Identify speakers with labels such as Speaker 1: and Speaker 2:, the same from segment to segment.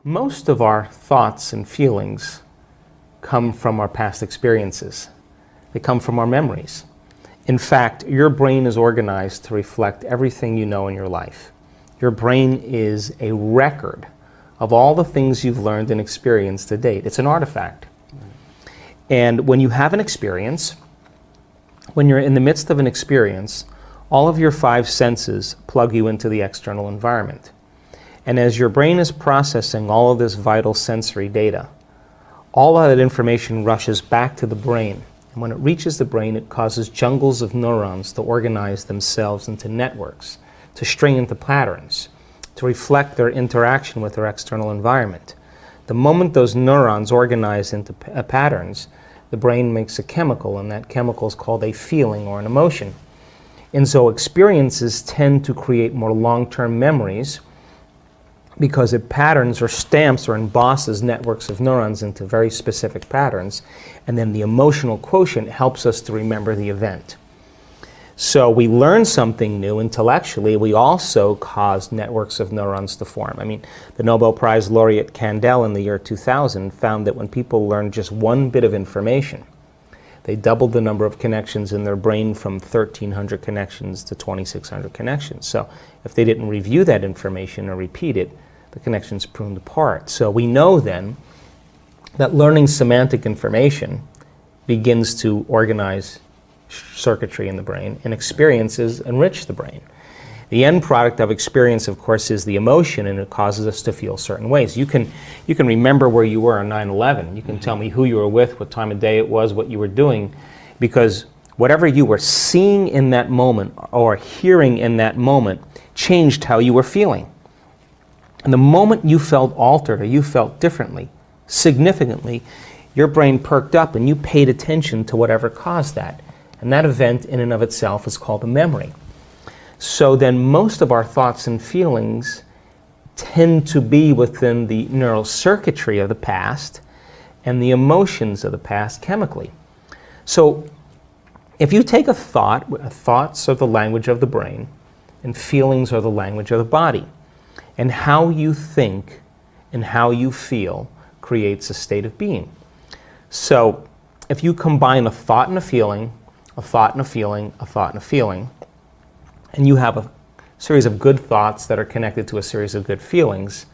Speaker 1: Most of our thoughts and feelings come from our past experiences. They come from our memories. In fact, your brain is organized to reflect everything you know in your life. Your brain is a record of all the things you've learned and experienced to date. It's an artifact. And when you have an experience, when you're in the midst of an experience, all of your five senses plug you into the external environment. And as your brain is processing all of this vital sensory data, all of that information rushes back to the brain. And when it reaches the brain, it causes jungles of neurons to organize themselves into networks, to string into patterns, to reflect their interaction with their external environment. The moment those neurons organize into patterns, the brain makes a chemical, and that chemical is called a feeling or an emotion. And so experiences tend to create more long-term memories because it patterns or stamps or embosses networks of neurons into very specific patterns, and then the emotional quotient helps us to remember the event. So we learn something new intellectually, we also cause networks of neurons to form. I mean, the Nobel Prize laureate Kandel in the year 2000 found that when people learned just one bit of information, they doubled the number of connections in their brain from 1,300 connections to 2,600 connections. So if they didn't review that information or repeat it, the connections pruned apart. So we know then that learning semantic information begins to organize circuitry in the brain, and experiences enrich the brain. The end product of experience, of course, is the emotion, and it causes us to feel certain ways. You can remember where you were on 9/11. You can tell me who you were with, what time of day it was, what you were doing, because whatever you were seeing in that moment or hearing in that moment changed how you were feeling. And the moment you felt altered or you felt differently, significantly, your brain perked up and you paid attention to whatever caused that. And that event in and of itself is called a memory. So then most of our thoughts and feelings tend to be within the neural circuitry of the past and the emotions of the past chemically. So if you take a thought, thoughts are the language of the brain and feelings are the language of the body. And how you think and how you feel creates a state of being. So if you combine a thought and a feeling, a thought and a feeling, a thought and a feeling, and you have a series of good thoughts that are connected to a series of good feelings,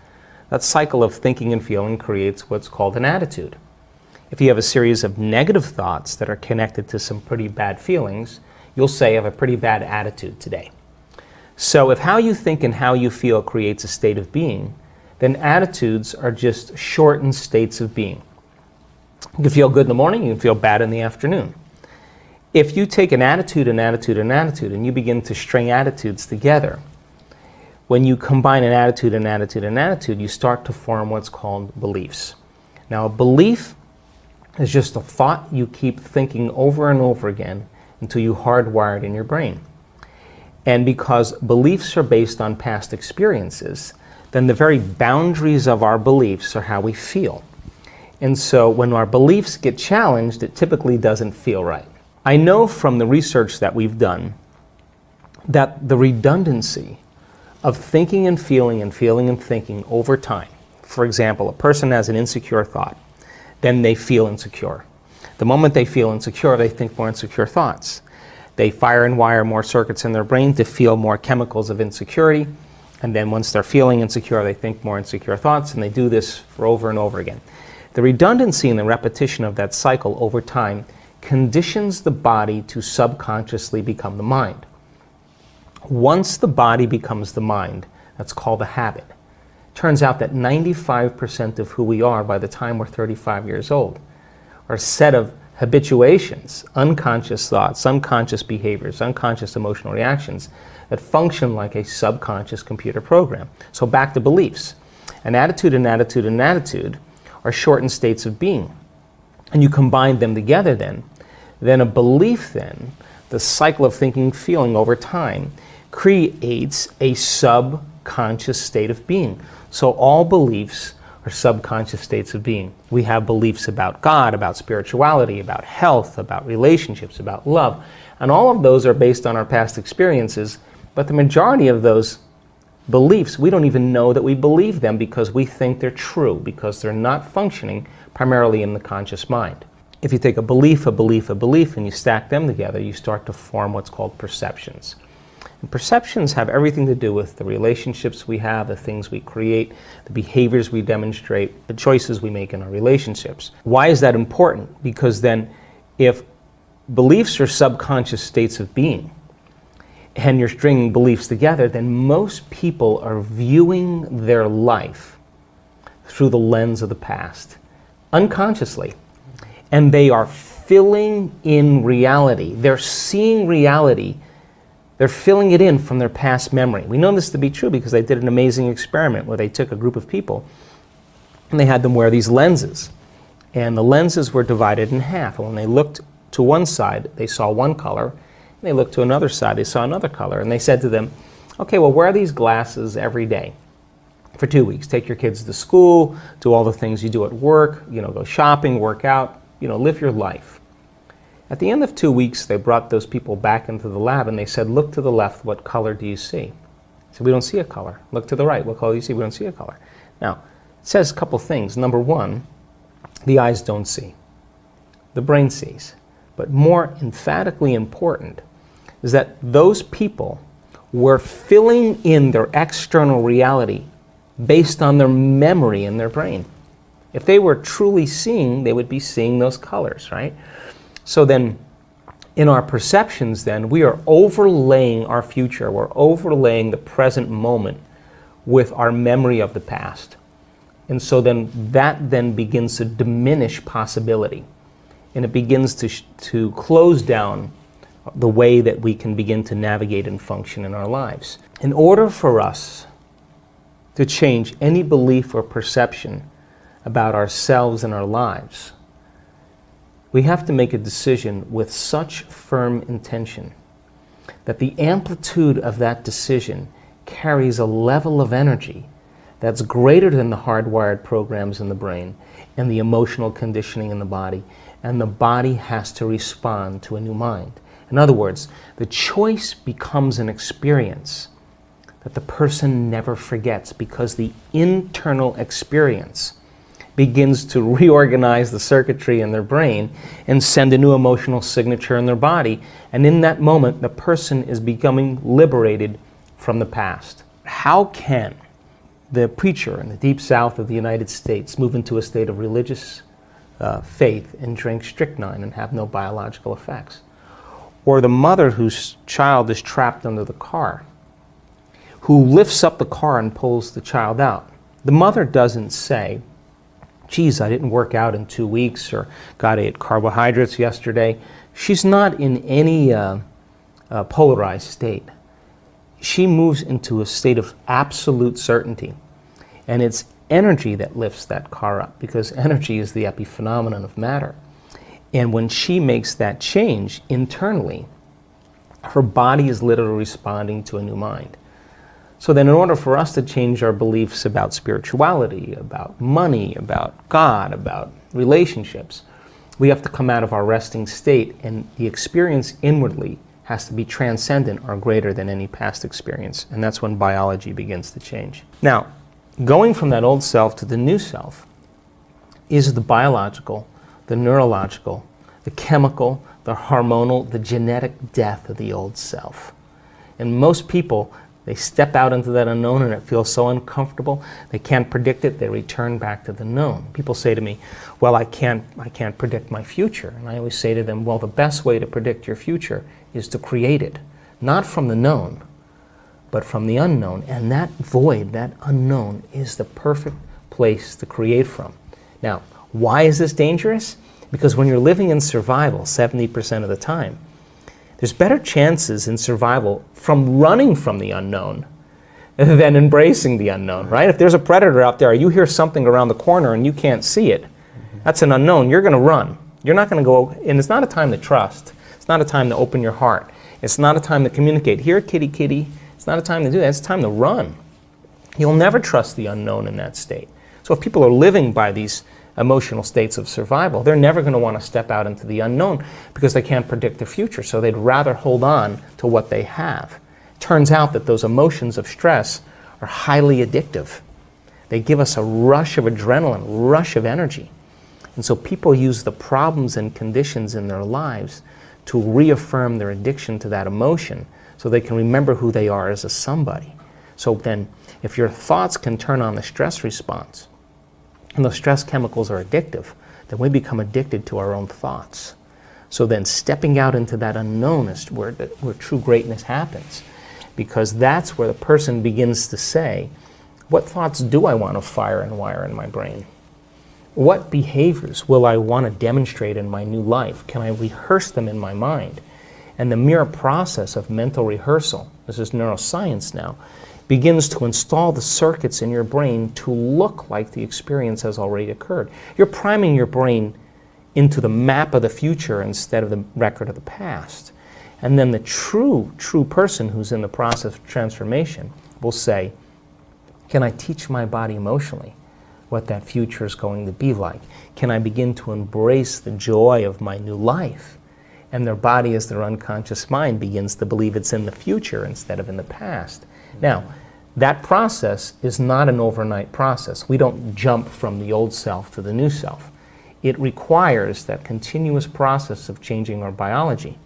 Speaker 1: that cycle of thinking and feeling creates what's called an attitude. If you have a series of negative thoughts that are connected to some pretty bad feelings, you'll say, I have a pretty bad attitude today. So if how you think and how you feel creates a state of being, then attitudes are just shortened states of being. You can feel good in the morning, you can feel bad in the afternoon. If you take an attitude, an attitude, an attitude, and you begin to string attitudes together, when you combine an attitude, an attitude, an attitude, you start to form what's called beliefs. Now, a belief is just a thought you keep thinking over and over again until you hardwire it in your brain. And because beliefs are based on past experiences, then the very boundaries of our beliefs are how we feel. And so when our beliefs get challenged, it typically doesn't feel right. I know from the research that we've done that the redundancy of thinking and feeling and feeling and thinking over time, for example, a person has an insecure thought, then they feel insecure. The moment they feel insecure, they think more insecure thoughts. They fire and wire more circuits in their brain to feel more chemicals of insecurity, and then once they're feeling insecure, they think more insecure thoughts, and they do this for over and over again. The redundancy and the repetition of that cycle over time conditions the body to subconsciously become the mind. Once the body becomes the mind, that's called a habit. Turns out that 95% of who we are by the time we're 35 years old are a set of habituations, unconscious thoughts, unconscious behaviors, unconscious emotional reactions that function like a subconscious computer program. So back to beliefs. An attitude, an attitude, an attitude are shortened states of being. And you combine them together then a belief then, the cycle of thinking, feeling over time, creates a subconscious state of being. So all beliefs are subconscious states of being. We have beliefs about God, about spirituality, about health, about relationships, about love. And all of those are based on our past experiences, but the majority of those beliefs, we don't even know that we believe them because we think they're true, because they're not functioning primarily in the conscious mind. If you take a belief, and you stack them together, you start to form what's called perceptions. And perceptions have everything to do with the relationships we have, the things we create, the behaviors we demonstrate, the choices we make in our relationships. Why is that important? Because then if beliefs are subconscious states of being, and you're stringing beliefs together, then most people are viewing their life through the lens of the past, unconsciously. And they are filling in reality. They're seeing reality. They're filling it in from their past memory. We know this to be true because they did an amazing experiment where they took a group of people and they had them wear these lenses. And the lenses were divided in half. And when they looked to one side, they saw one color. And they looked to another side, they saw another color. And they said to them, okay, well, wear these glasses every day for 2 weeks. Take your kids to school, do all the things you do at work, go shopping, work out, live your life. At the end of 2 weeks, they brought those people back into the lab and they said, look to the left, what color do you see? So we don't see a color. Look to the right, what color do you see? We don't see a color. Now, it says a couple things. Number one, the eyes don't see. The brain sees. But more emphatically important is that those people were filling in their external reality based on their memory in their brain. If they were truly seeing, they would be seeing those colors, right? So then, in our perceptions then, we are overlaying our future. We're overlaying the present moment with our memory of the past. And so then, that then begins to diminish possibility. And it begins to close down the way that we can begin to navigate and function in our lives. In order for us to change any belief or perception about ourselves and our lives, we have to make a decision with such firm intention that the amplitude of that decision carries a level of energy that's greater than the hardwired programs in the brain and the emotional conditioning in the body, and the body has to respond to a new mind. In other words, the choice becomes an experience that the person never forgets because the internal experience begins to reorganize the circuitry in their brain and send a new emotional signature in their body. And in that moment, the person is becoming liberated from the past. How can the preacher in the deep south of the United States move into a state of religious faith and drink strychnine and have no biological effects? Or the mother whose child is trapped under the car, who lifts up the car and pulls the child out. The mother doesn't say, geez, I didn't work out in 2 weeks, or God, I ate carbohydrates yesterday. She's not in any polarized state. She moves into a state of absolute certainty. And it's energy that lifts that car up, because energy is the epiphenomenon of matter. And when she makes that change internally, her body is literally responding to a new mind. So then in order for us to change our beliefs about spirituality, about money, about God, about relationships, we have to come out of our resting state, and the experience inwardly has to be transcendent or greater than any past experience. And that's when biology begins to change. Now, going from that old self to the new self is the biological, the neurological, the chemical, the hormonal, the genetic death of the old self. And most people, they step out into that unknown and it feels so uncomfortable, they can't predict it, they return back to the known. People say to me, well, I can't predict my future. And I always say to them, well, the best way to predict your future is to create it, not from the known, but from the unknown. And that void, that unknown, is the perfect place to create from. Now, why is this dangerous? Because when you're living in survival 70% of the time, there's better chances in survival from running from the unknown than embracing the unknown, right? If there's a predator out there, you hear something around the corner and you can't see it, that's an unknown. You're going to run. You're not going to go, and it's not a time to trust. It's not a time to open your heart. It's not a time to communicate. Here, kitty, kitty. It's not a time to do that. It's time to run. You'll never trust the unknown in that state. So if people are living by these emotional states of survival, they're never going to want to step out into the unknown because they can't predict the future. So they'd rather hold on to what they have. Turns out that those emotions of stress are highly addictive. They give us a rush of adrenaline, rush of energy. And so people use the problems and conditions in their lives to reaffirm their addiction to that emotion so they can remember who they are as a somebody. So then, if your thoughts can turn on the stress response, and those stress chemicals are addictive, then we become addicted to our own thoughts. So then stepping out into that unknown is where true greatness happens, because that's where the person begins to say, what thoughts do I want to fire and wire in my brain? What behaviors will I want to demonstrate in my new life? Can I rehearse them in my mind? And the mere process of mental rehearsal, this is neuroscience now, begins to install the circuits in your brain to look like the experience has already occurred. You're priming your brain into the map of the future instead of the record of the past. And then the true person who's in the process of transformation will say, can I teach my body emotionally what that future is going to be like? Can I begin to embrace the joy of my new life? And their body, as their unconscious mind, begins to believe it's in the future instead of in the past. Now, that process is not an overnight process. We don't jump from the old self to the new self. It requires that continuous process of changing our biology.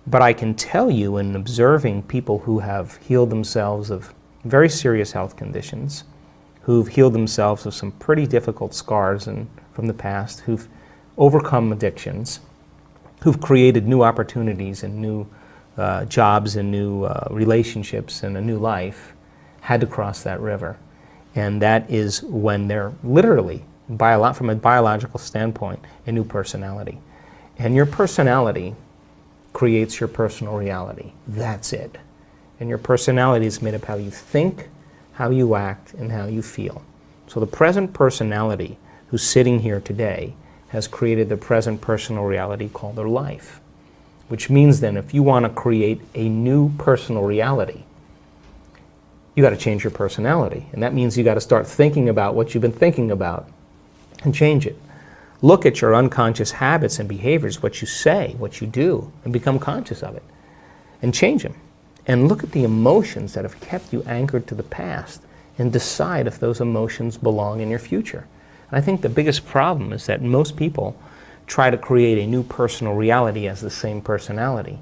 Speaker 1: But I can tell you, in observing people who have healed themselves of very serious health conditions, who've healed themselves of some pretty difficult scars from the past, who've overcome addictions, who've created new opportunities and new jobs and new relationships and a new life, had to cross that river. And that is when they're literally, from a biological standpoint, a new personality. And your personality creates your personal reality. That's it. And your personality is made of how you think, how you act, and how you feel. So the present personality who's sitting here today has created the present personal reality called their life. Which means then, if you want to create a new personal reality, you got to change your personality. And that means you got to start thinking about what you've been thinking about and change it. Look at your unconscious habits and behaviors, what you say, what you do, and become conscious of it. And change them. And look at the emotions that have kept you anchored to the past and decide if those emotions belong in your future. And I think the biggest problem is that most people try to create a new personal reality as the same personality,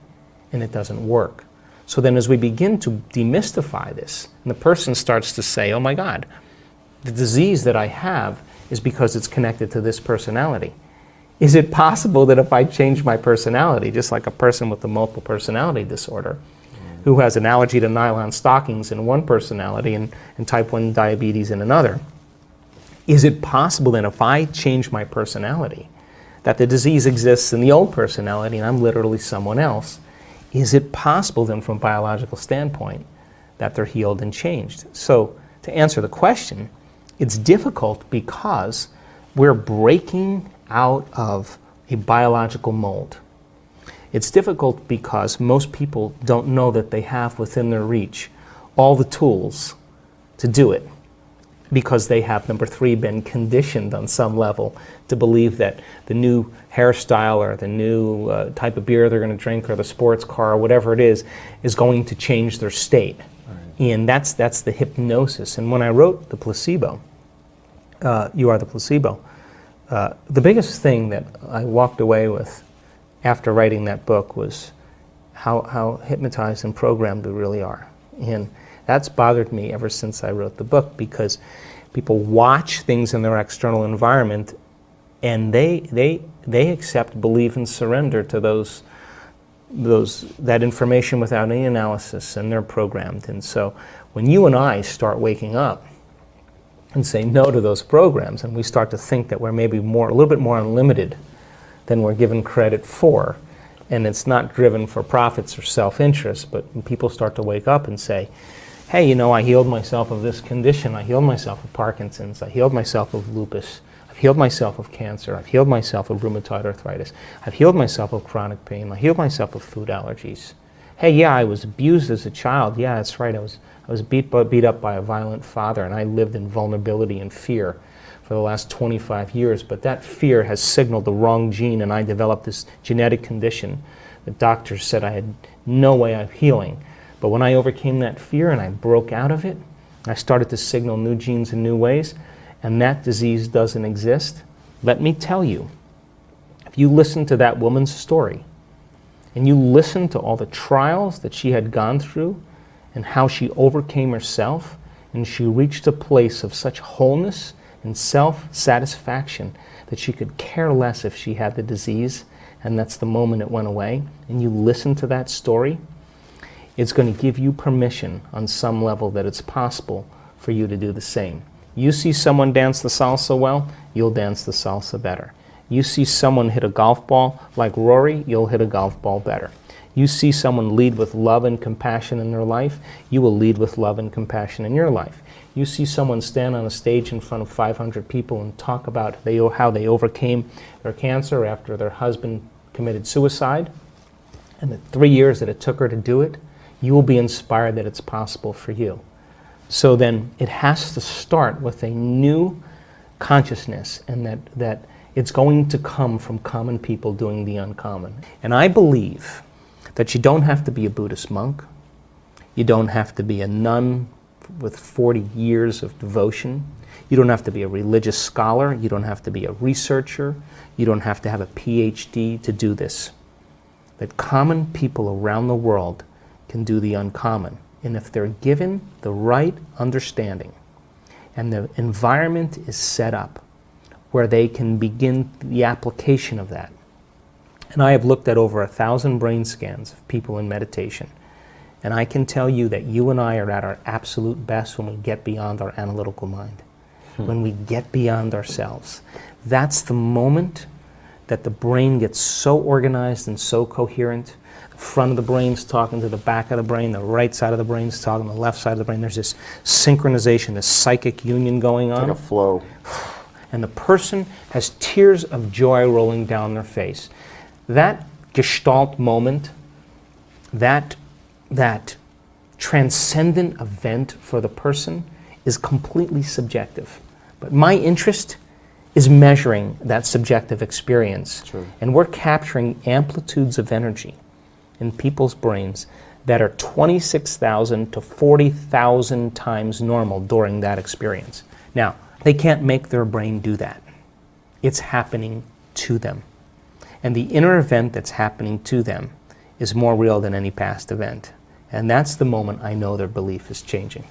Speaker 1: and it doesn't work. So then as we begin to demystify this, and the person starts to say, oh my God, the disease that I have is because it's connected to this personality. Is it possible that if I change my personality, just like a person with the multiple personality disorder, who has an allergy to nylon stockings in one personality and type 1 diabetes in another, is it possible then if I change my personality, that the disease exists in the old personality and I'm literally someone else? Is it possible then from a biological standpoint that they're healed and changed? So to answer the question, it's difficult because we're breaking out of a biological mold. It's difficult because most people don't know that they have within their reach all the tools to do it, because they have, number 3, been conditioned on some level to believe that the new hairstyle or the new type of beer they're going to drink or the sports car or whatever it is going to change their state. Right. And that's the hypnosis. And when I wrote The Placebo, You Are the Placebo, the biggest thing that I walked away with after writing that book was how hypnotized and programmed we really are. And that's bothered me ever since I wrote the book, because people watch things in their external environment and they accept, believe, and surrender to that information without any analysis, and they're programmed. And so when you and I start waking up and say no to those programs, and we start to think that we're maybe a little bit more unlimited than we're given credit for, and it's not driven for profits or self-interest, but when people start to wake up and say, hey, I healed myself of this condition, I healed myself of Parkinson's, I healed myself of lupus, I've healed myself of cancer, I've healed myself of rheumatoid arthritis, I've healed myself of chronic pain, I healed myself of food allergies. Hey, yeah, I was abused as a child, yeah, that's right, I was beat up by a violent father, and I lived in vulnerability and fear for the last 25 years, but that fear has signaled the wrong gene, and I developed this genetic condition that doctors said I had no way of healing. But when I overcame that fear and I broke out of it, I started to signal new genes in new ways, and that disease doesn't exist. Let me tell you, if you listen to that woman's story, and you listen to all the trials that she had gone through, and how she overcame herself, and she reached a place of such wholeness and self-satisfaction that she could care less if she had the disease, and that's the moment it went away, and you listen to that story, it's going to give you permission on some level that it's possible for you to do the same. You see someone dance the salsa well, you'll dance the salsa better. You see someone hit a golf ball like Rory, you'll hit a golf ball better. You see someone lead with love and compassion in their life, you will lead with love and compassion in your life. You see someone stand on a stage in front of 500 people and talk about how they overcame their cancer after their husband committed suicide, and the 3 years that it took her to do it, you will be inspired that it's possible for you. So then it has to start with a new consciousness, and that it's going to come from common people doing the uncommon. And I believe that you don't have to be a Buddhist monk, you don't have to be a nun with 40 years of devotion, you don't have to be a religious scholar, you don't have to be a researcher, you don't have to have a PhD to do this. That common people around the world can do the uncommon. And if they're given the right understanding and the environment is set up where they can begin the application of that. And I have looked at over 1,000 brain scans of people in meditation. And I can tell you that you and I are at our absolute best when we get beyond our analytical mind. When we get beyond ourselves. That's the moment that the brain gets so organized and so coherent. The front of the brain's talking to the back of the brain, the right side of the brain's talking to the left side of the brain. There's this synchronization, this psychic union going on.
Speaker 2: It's like a flow.
Speaker 1: And the person has tears of joy rolling down their face. That gestalt moment, that transcendent event for the person is completely subjective. But my interest is measuring that subjective experience.
Speaker 2: Sure.
Speaker 1: And we're capturing amplitudes of energy in people's brains that are 26,000 to 40,000 times normal during that experience. Now, they can't make their brain do that. It's happening to them. And the inner event that's happening to them is more real than any past event. And that's the moment I know their belief is changing.